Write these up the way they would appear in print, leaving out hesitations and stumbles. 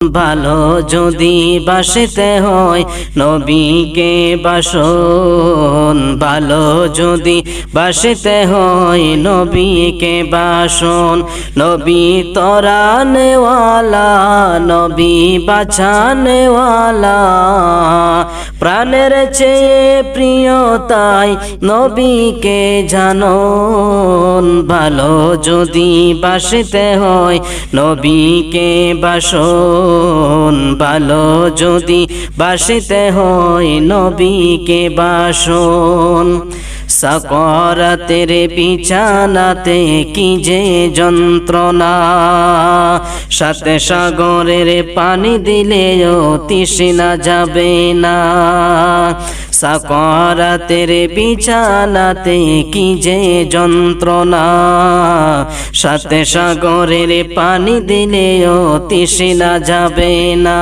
ভালো যদি বাসতে হয় নবীকে বাসন, ভালো যদি বাসতে হয় নবীকে বাসন। নবী তরানেওয়ালা, নবী বাঁচানেওয়ালা, প্রাণের চেয়ে প্রিয় তাই নবীকে জানুন। ভালো যদি বাসতে হয় নবীকে বাসন, ভালো যদি বাসতে হয় নবীকে বাসন। সাকরাতের বিছানাতে কি যে যন্ত্রণা, সাথে সাগরের পানি দিলেও তৃষ্ণা যাবে না। সাকরাতের বিছানাতে কি যে যন্ত্রণা, সাথে সাগরের পানি দিলেও তৃষ্ণা যাবে না।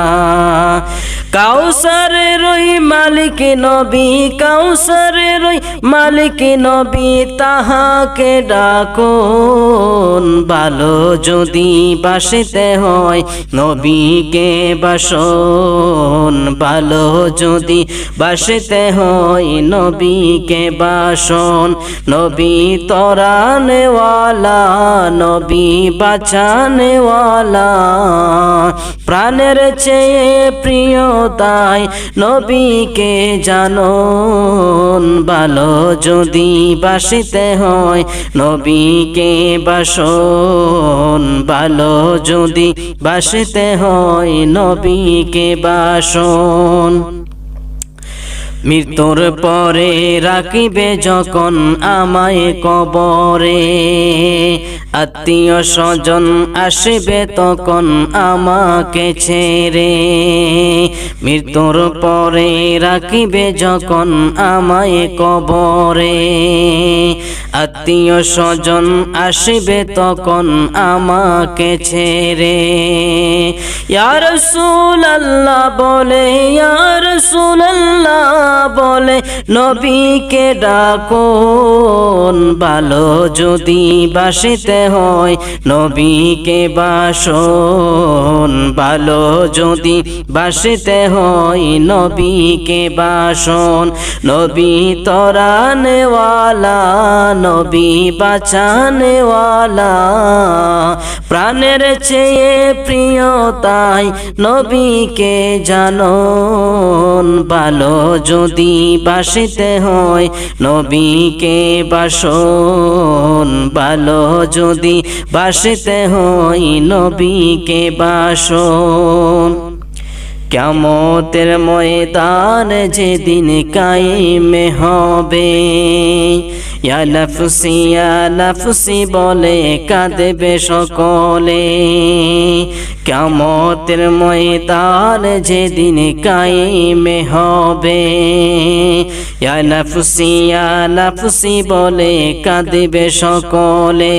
কাউসারের ওই মালিক নবী, কাউসারের ওই মালিক নবী, তাহাকে ডাকুন। ভালো যদি বাসতে হয় নবীকে বাসন, ভালো যদি বাসতে হয় নবীকে বাসন। নবী তরানেওয়ালা, নবী বাঁচানেওয়ালা, প্রাণের চেয়ে প্রিয় তাই নবীকে জানুন। ভালো যদি বাসতে হয় নবীকে বাসন, ভালো যদি বাসতে হয় নবীকে বাসন। মৃত্যুর পরে রাখিবে যখন আমায় কবরে, আত্মীয় স্বজন আসবে তখন আমাকে ছেড়ে। মৃত্যুর পরে রাখিবে যখন আমায় কবরে, আত্মীয় স্বজন আসবে তখন আমাকে ছেড়ে। ইয়া রাসূলুল্লাহ বলে, ইয়া রাসূলুল্লাহ বলে নবীকে ডাকুন। ভালো যদি বাসতে হয় নবীকে বাসন, ভালো যদি বাসতে হয় নবীকে বাসন। নবী তরানেওয়ালা, নবী বাঁচানেওয়ালা, প্রাণের চেয়ে প্রিয় তাই নবীকে জানুন। ভালো যদি বাসতে হয় নবীকে বাসন, ভালো যদি বাসতে হয় নবীকে বাসন। কিয়ামতের ময়দান যেদিন কায়েম হবে, ইয়া নাফসি ইয়া নাফসি বলে কাঁদবে সকলে। কিয়ামতের ময়দান যেদিন কায়েম হবে, ইয়া নাফসি ইয়া নাফসি বলে কাঁদবে সকলে।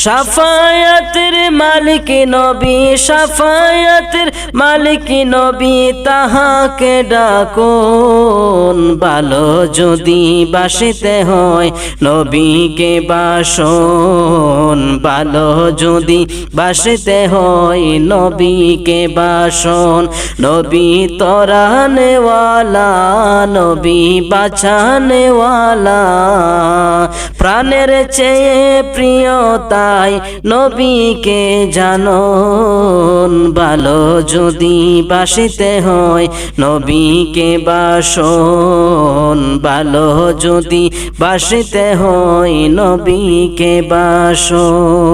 শাফায়াতের মালিক নবী, শাফায়াতের মালিক নবী, তাহাকে ডাকুন। ভালো যদি বাসতে হয় নবীকে বাসন, ভালো যদি বাসতে হয় নবীকে বাসন। নবী তরানেওয়ালা, নবী বাঁচানেওয়ালা, প্রাণের চেয়ে প্রিয় তাই নবীকে জানুন। ভালো যদি বাসতে হয় নবীকে বাসন, ভালো যদি বাসতে হয় নবীকে বাসন।